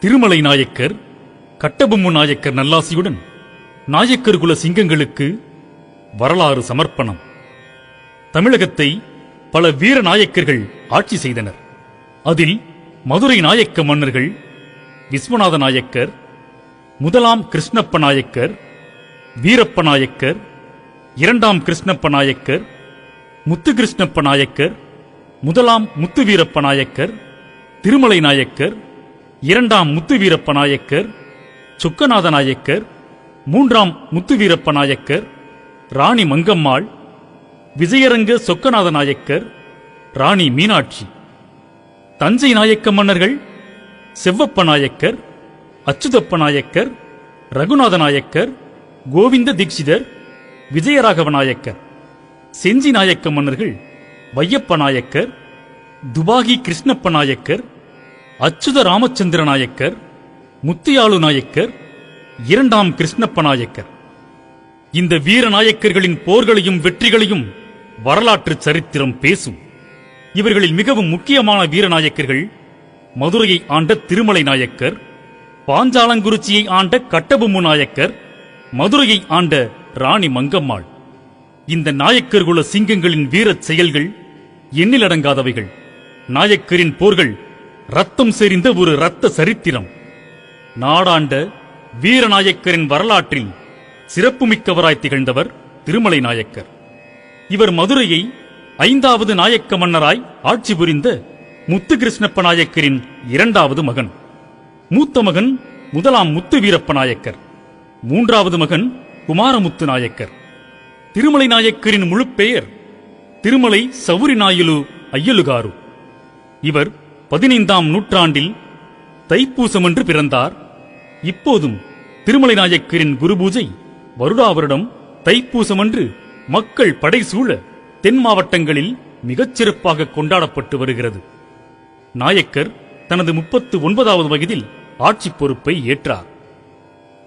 திருமலை நாயக்கர் கட்டபொம்மு நாயக்கர் நல்லாசியுடன் நாயக்கர் குல சிங்கங்களுக்கு வரலாறு சமர்ப்பணம். தமிழகத்தை பல வீர நாயக்கர்கள் ஆட்சி செய்தனர். அதில் மதுரை நாயக்க மன்னர்கள் விஸ்வநாத நாயக்கர், முதலாம் கிருஷ்ணப்ப நாயக்கர், வீரப்ப நாயக்கர், இரண்டாம் கிருஷ்ணப்ப நாயக்கர், முத்து கிருஷ்ணப்ப நாயக்கர், முதலாம் முத்து வீரப்ப நாயக்கர், திருமலை நாயக்கர், இரண்டாம் முத்து வீரப்ப நாயக்கர், சொக்கநாத நாயக்கர், மூன்றாம் முத்து வீரப்ப நாயக்கர், ராணி மங்கம்மாள், விஜயரங்க சொக்கநாத நாயக்கர், ராணி மீனாட்சி. தஞ்சை நாயக்க மன்னர்கள் செவ்வப்ப நாயக்கர், அச்சுதப்ப நாயக்கர், ரகுநாத நாயக்கர், கோவிந்த தீட்சிதர், விஜயராகவ நாயக்கர். செஞ்சி நாயக்க மன்னர்கள் வையப்ப நாயக்கர், துபாகி கிருஷ்ணப்ப நாயக்கர், அச்சுத ராமச்சந்திர நாயக்கர், முத்தியாளு நாயக்கர், இரண்டாம் கிருஷ்ணப்ப நாயக்கர். இந்த வீர நாயக்கர்களின் போர்களையும் வெற்றிகளையும் வரலாற்று சரித்திரம் பேசும். இவர்களில் மிகவும் முக்கியமான வீர நாயக்கர்கள் மதுரையை ஆண்ட திருமலை நாயக்கர், பாஞ்சாலங்குறிச்சியை ஆண்ட கட்டபொம்மு நாயக்கர், மதுரையை ஆண்ட ராணி மங்கம்மாள். இந்த நாயக்கர் குல சிங்கங்களின் வீரச் செயல்கள் எண்ணிலடங்காதவைகள். நாயக்கரின் போர்கள் ரத்தம் செறிந்த ஒரு இரத்த சரித்திரம். நாடாண்ட வீரநாயக்கரின் வரலாற்றில் சிறப்புமிக்கவராய் திகழ்ந்தவர் திருமலை நாயக்கர். இவர் மதுரையை 5வது நாயக்க மன்னராய் ஆட்சி புரிந்த முத்து கிருஷ்ணப்ப நாயக்கரின் 2வது மகன். மூத்த மகன் முதலாம் முத்து வீரப்ப நாயக்கர், 3வது மகன் குமாரமுத்து நாயக்கர். திருமலை நாயக்கரின் முழு பெயர் திருமலை சவுரி நாயுலு ஐயலுகாரு. இவர் 15ஆம் நூற்றாண்டில் தைப்பூசமன்று பிறந்தார். இப்போதும் திருமலை நாயக்கரின் குரு பூஜை வருடா வருடம் தைப்பூசமன்று மக்கள் படைசூழ தென் மாவட்டங்களில் மிகச் சிறப்பாக கொண்டாடப்பட்டு வருகிறது. நாயக்கர் தனது 39வது வயதில் ஆட்சி பொறுப்பை ஏற்றார்.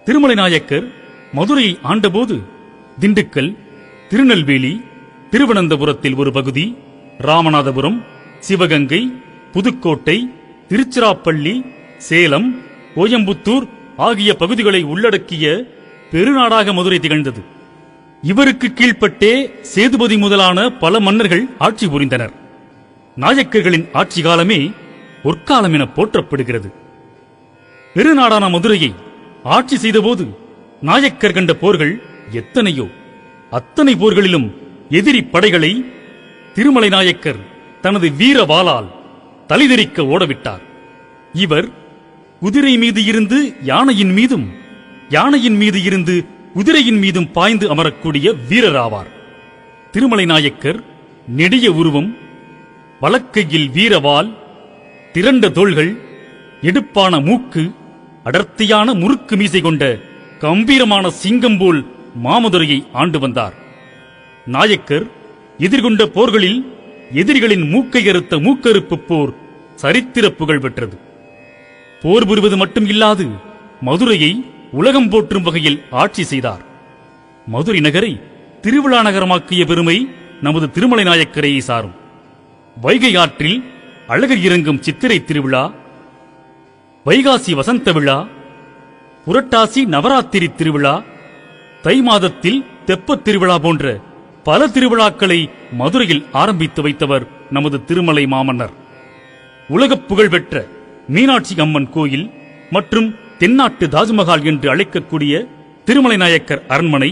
திருமலை நாயக்கர் மதுரையை ஆண்டபோது திண்டுக்கல், திருநெல்வேலி, திருவனந்தபுரத்தில் ஒரு பகுதி, ராமநாதபுரம், சிவகங்கை, புதுக்கோட்டை, திருச்சிராப்பள்ளி, சேலம், கோயம்புத்தூர் ஆகிய பகுதிகளை உள்ளடக்கிய பெருநாடாக மதுரை திகழ்ந்தது. இவருக்கு கீழ்ப்பட்டே சேதுபதி முதலான பல மன்னர்கள் ஆட்சி புரிந்தனர். நாயக்கர்களின் ஆட்சி காலமே பொற்காலம் என போற்றப்படுகிறது. பெருநாடான மதுரையை ஆட்சி செய்தபோது நாயக்கர் கண்ட போர்கள் எத்தனையோ. அத்தனை போர்களிலும் எதிரி படைகளை திருமலை நாயக்கர் தனது வீர வாளால் தலைதெறிக்க ஓடவிட்டார். இவர் குதிரை மீது இருந்து யானையின் மீதும், யானையின் மீது இருந்து குதிரையின் மீதும் பாய்ந்து அமரக்கூடிய வீரராவார். திருமலை நாயக்கர் நெடிய உருவம், வலக்கையில் வீரவாள், திரண்ட தோள்கள், எடுப்பான மூக்கு, அடர்த்தியான முறுக்கு மீசை கொண்ட கம்பீரமான சிங்கம் போல் மாமதுரையை ஆண்டு வந்தார். நாயக்கர் எதிர்கொண்ட போர்களில் எதிரிகளின் மூக்கை அறுத்த மூக்கறுப்பு போர் சரித்திர புகழ் பெற்றது. போர் புரிவது மட்டும் இல்லாது மதுரையை உலகம் போற்றும் வகையில் ஆட்சி செய்தார். மதுரை நகரை திருவிழா நகரமாக்கிய பெருமை நமது திருமலை நாயக்கரையை சாரும். வைகை ஆற்றில் அழகர் இறங்கும் சித்திரை திருவிழா, வைகாசி வசந்த விழா, புரட்டாசி நவராத்திரி திருவிழா, தை மாதத்தில் தெப்பத் திருவிழா போன்ற பல திருவிழாக்களை மதுரையில் ஆரம்பித்து வைத்தவர் நமது திருமலை மாமன்னர். உலகப் புகழ்பெற்ற மீனாட்சி அம்மன் கோயில் மற்றும் தென்னாட்டு தாஜ்மஹால் என்று அழைக்கக்கூடிய திருமலை நாயக்கர் அரண்மனை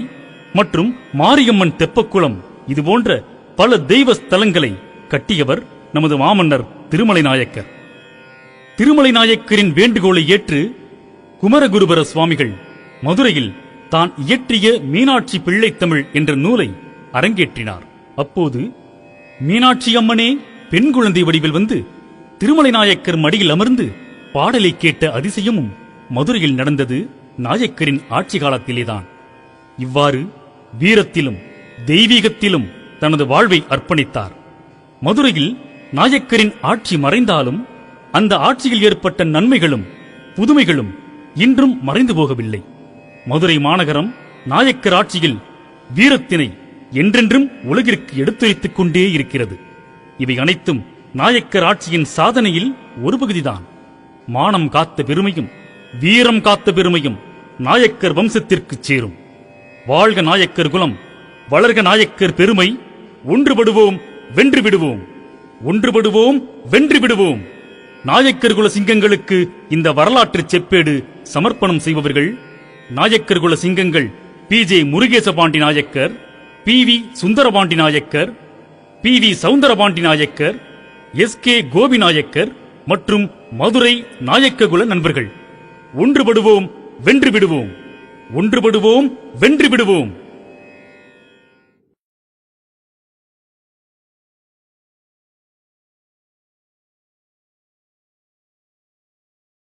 மற்றும் மாரியம்மன் தெப்பக்குளம் இதுபோன்ற பல தெய்வ ஸ்தலங்களை கட்டியவர் நமது மாமன்னர் திருமலை நாயக்கர். திருமலை நாயக்கரின் வேண்டுகோளை ஏற்று குமரகுருபர சுவாமிகள் மதுரையில் தான் இயற்றிய மீனாட்சி பிள்ளைத்தமிழ் என்ற நூலை அரங்கேற்றினார். அப்போது மீனாட்சி அம்மனே பெண் குழந்தை வடிவில் வந்து திருமலை நாயக்கர் மடியில் அமர்ந்து பாடலை கேட்ட அதிசயமும் மதுரையில் நடந்தது நாயக்கரின் ஆட்சி காலத்திலேதான். இவ்வாறு வீரத்திலும் தெய்வீகத்திலும் தனது வாழ்வை அர்ப்பணித்தார். மதுரையில் நாயக்கரின் ஆட்சி மறைந்தாலும் அந்த ஆட்சியில் ஏற்பட்ட நன்மைகளும் புதுமைகளும் இன்றும் மறைந்து போகவில்லை. மதுரை மாநகரம் நாயக்கர் ஆட்சியில் வீரத்தினை என்றென்றும் உலகிற்கு எடுத்துரைத்துக் கொண்டே இருக்கிறது. இவை அனைத்தும் நாயக்கர் ஆட்சியின் சாதனையில் ஒரு பகுதிதான். மானம் காத்த பெருமையும் வீரம் காத்த பெருமையும் நாயக்கர் வம்சத்திற்குச் சேரும். வாழ்க நாயக்கர் குலம், வளர்க நாயக்கர் பெருமை. ஒன்றுபடுவோம், வென்று விடுவோம். ஒன்றுபடுவோம், வென்று விடுவோம். நாயக்கர் குல சிங்கங்களுக்கு இந்த வரலாற்று செப்பேடு சமர்ப்பணம் செய்பவர்கள் நாயக்கர் குல சிங்கங்கள் P J. Murugesapandi Naicker, P V. Sundarapandi Naicker, P V. Soundarapandi Naicker, S K. Gopi Naicker மற்றும் மதுரை நாயக்க குல நண்பர்கள். ஒன்றுபடுவோம், வென்று விடுவோம். ஒன்றுபடுவோம், வென்று விடுவோம்.